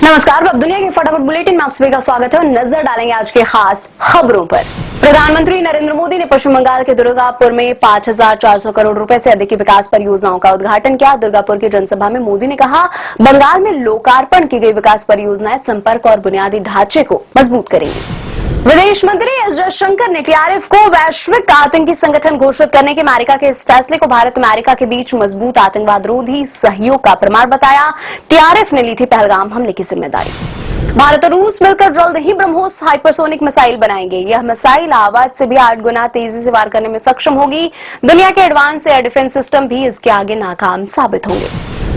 नमस्कार, अब दुनिया के फटाफट बुलेटिन में आप सभी का स्वागत है और नजर डालेंगे आज के खास खबरों पर। प्रधानमंत्री नरेंद्र मोदी ने पश्चिम बंगाल के दुर्गापुर में 5,400 करोड़ रुपए से अधिक की विकास परियोजनाओं का उद्घाटन किया। दुर्गापुर की जनसभा में मोदी ने कहा, बंगाल में लोकार्पण की गई विकास परियोजनाएं संपर्क और बुनियादी ढांचे को मजबूत करेंगी। विदेश मंत्री एस जयशंकर ने टीआरएफ को वैश्विक आतंकी संगठन घोषित करने के अमेरिका के इस फैसले को भारत अमेरिका के बीच मजबूत आतंकवाद रोधी सहयोग का प्रमाण बताया। टीआरएफ ने ली थी पहलगाम हमले की जिम्मेदारी। भारत और रूस मिलकर जल्द ही ब्रह्मोस हाइपरसोनिक मिसाइल बनाएंगे। यह मिसाइल आवाज से भी 8 गुना तेजी से वार करने में सक्षम होगी। दुनिया के एडवांस एयर डिफेंस सिस्टम भी इसके आगे नाकाम साबित होंगे।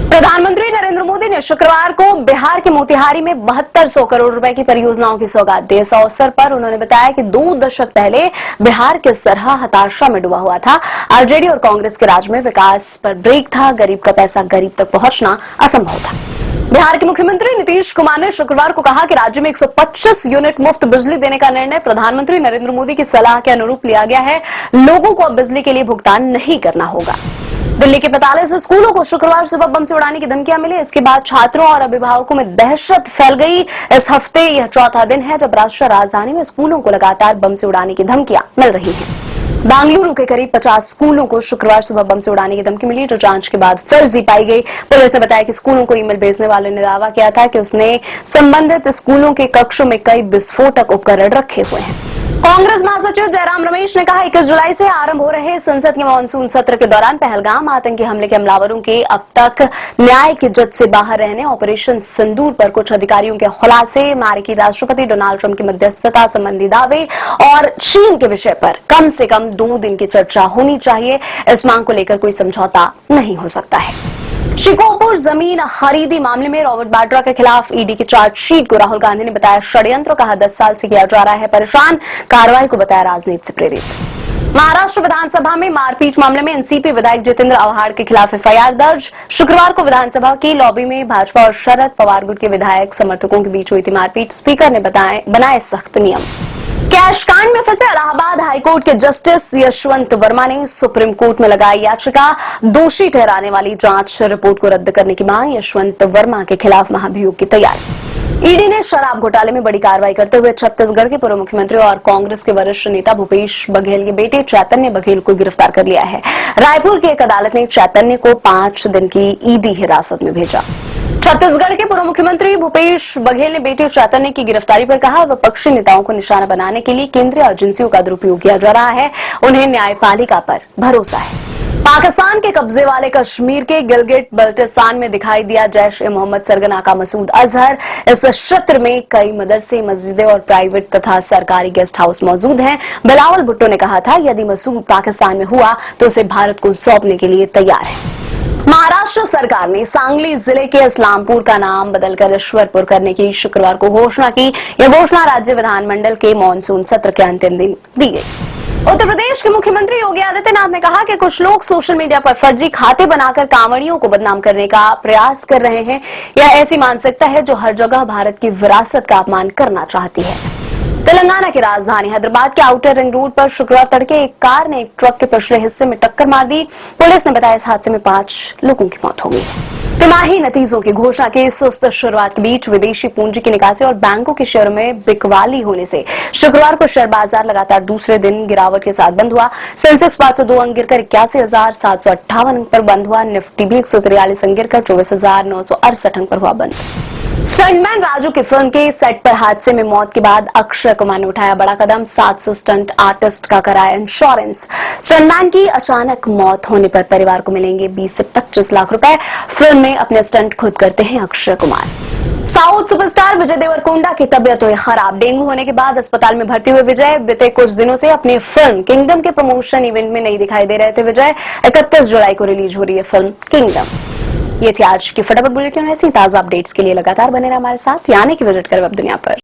प्रधानमंत्री नरेंद्र मोदी ने शुक्रवार को बिहार के मोतिहारी में 7200 करोड़ रुपए की परियोजनाओं की सौगात दी। इस अवसर पर उन्होंने बताया कि 2 दशक पहले बिहार किस तरह हताशा में डूबा हुआ था। आरजेडी और कांग्रेस के राज में विकास पर ब्रेक था। गरीब का पैसा गरीब तक पहुंचना असंभव था। बिहार के मुख्यमंत्री नीतीश कुमार ने शुक्रवार को कहा कि राज्य में 125 यूनिट मुफ्त बिजली देने का निर्णय प्रधानमंत्री नरेंद्र मोदी की सलाह के अनुरूप लिया गया है। लोगों को अब बिजली के लिए भुगतान नहीं करना होगा। दिल्ली के 45 स्कूलों को शुक्रवार सुबह बम से उड़ाने की धमकियां मिली। इसके बाद छात्रों और अभिभावकों में दहशत फैल गई। इस हफ्ते यह चौथा दिन है जब राष्ट्रीय राजधानी में स्कूलों को लगातार बम से उड़ाने की धमकियां मिल रही हैं। बेंगलुरु के करीब 50 स्कूलों को शुक्रवार सुबह बम से उड़ाने की धमकी मिली, जो जांच के बाद फर्जी पाई गई। पुलिस ने बताया कि स्कूलों को ईमेल भेजने वाले ने दावा किया था कि उसने संबंधित स्कूलों के कक्षों में कई विस्फोटक उपकरण रखे हुए हैं। कांग्रेस महासचिव जयराम रमेश ने कहा, 21 जुलाई से आरंभ हो रहे संसद के मानसून सत्र के दौरान पहलगाम आतंकी हमले के हमलावरों के अब तक न्याय की जद से बाहर रहने, ऑपरेशन सिंदूर पर कुछ अधिकारियों के खुलासे, अमेरिकी राष्ट्रपति डोनाल्ड ट्रंप की मध्यस्थता संबंधी दावे और चीन के विषय पर कम से कम 2 दिन की चर्चा होनी चाहिए। इस मांग को लेकर कोई समझौता नहीं हो सकता है। शिकोपुर जमीन खरीदी मामले में रॉबर्ट वाड्रा के खिलाफ ईडी की चार्जशीट को राहुल गांधी ने बताया षड्यंत्र। कहा, 10 साल से किया जा रहा है परेशान। कार्रवाई को बताया राजनीति से प्रेरित। महाराष्ट्र विधानसभा में मारपीट मामले में एनसीपी विधायक जितेंद्र आव्हाड के खिलाफ एफआईआर दर्ज। शुक्रवार को विधानसभा की लॉबी में भाजपा और शरद पवार गुट के विधायक समर्थकों के बीच हुई थी मारपीट। स्पीकर ने बनाए सख्त नियम। कैश कांड में फंसे इलाहाबाद हाईकोर्ट के जस्टिस यशवंत वर्मा ने सुप्रीम कोर्ट में लगाई याचिका। दोषी ठहराने वाली जांच रिपोर्ट को रद्द करने की मांग। यशवंत वर्मा के खिलाफ महाभियोग की तैयारी। ईडी ने शराब घोटाले में बड़ी कार्रवाई करते हुए छत्तीसगढ़ के पूर्व मुख्यमंत्री और कांग्रेस के वरिष्ठ नेता भूपेश बघेल के बेटे चैतन्य बघेल को गिरफ्तार कर लिया है। रायपुर की एक अदालत ने चैतन्य को 5 दिन की ईडी हिरासत में भेजा। छत्तीसगढ़ के पूर्व मुख्यमंत्री भूपेश बघेल ने बेटे चैतन्य की गिरफ्तारी पर कहा, विपक्षी नेताओं को निशाना बनाने के लिए केंद्रीय एजेंसियों का दुरुपयोग किया जा रहा है। उन्हें न्यायपालिका पर भरोसा है। पाकिस्तान के कब्जे वाले कश्मीर के गिलगिट बल्टिस्तान में दिखाई दिया जैश ए मोहम्मद सरगना का मसूद अजहर। इस क्षेत्र में कई मदरसे, मस्जिदें और प्राइवेट तथा सरकारी गेस्ट हाउस मौजूद हैं। बिलावल भुट्टो ने कहा था, यदि मसूद पाकिस्तान में हुआ तो उसे भारत को सौंपने के लिए तैयार है। महाराष्ट्र सरकार ने सांगली जिले के इस्लामपुर का नाम बदलकर ईश्वरपुर करने की शुक्रवार को घोषणा की। यह घोषणा राज्य विधानमंडल के मानसून सत्र के अंतिम दिन दी गई। उत्तर प्रदेश के मुख्यमंत्री योगी आदित्यनाथ ने कहा कि कुछ लोग सोशल मीडिया पर फर्जी खाते बनाकर कांवड़ियों को बदनाम करने का प्रयास कर रहे हैं। यह ऐसी मानसिकता है जो हर जगह भारत की विरासत का अपमान करना चाहती है। तेलंगाना की राजधानी हैदराबाद के आउटर रिंग रोड पर शुक्रवार तड़के एक कार ने एक ट्रक के पिछले हिस्से में टक्कर मार दी। पुलिस ने बताया, इस हादसे में 5 लोगों की मौत हो गई है। तिमाही नतीजों की घोषणा के सुस्त शुरुआत के बीच विदेशी पूंजी की निकासी और बैंकों के शेयरों में बिकवाली होने से शुक्रवार को शेयर बाजार लगातार दूसरे दिन गिरावट के साथ बंद हुआ। सेंसेक्स 502 अंक गिरकर 81,758 अंक पर बंद हुआ। निफ्टी भी 143 अंक गिरकर 24,968 अंक पर हुआ बंद। स्टंटमैन राजू की फिल्म के सेट पर हादसे में मौत के बाद अक्षय कुमार ने उठाया बड़ा कदम। 700 स्टंट आर्टिस्ट का कराया इंश्योरेंस। स्टंटमैन की अचानक मौत होने पर परिवार को मिलेंगे 20 से 25 लाख रुपए। फिल्म में अपने स्टंट खुद करते हैं अक्षय कुमार। साउथ सुपरस्टार विजय देवरकोंडा की तबीयत हुई खराब। डेंगू होने के बाद अस्पताल में भर्ती हुए विजय बीते कुछ दिनों से अपनी फिल्म किंगडम के प्रमोशन इवेंट में नहीं दिखाई दे रहे थे। विजय 31 जुलाई को रिलीज हो रही है फिल्म किंगडम। ये थी आज की फटाफट बुलेटिन। ऐसी ताजा अपडेट्स के लिए लगातार बने रहे हमारे साथ, यानी कि विजिट करें वेब दुनिया पर।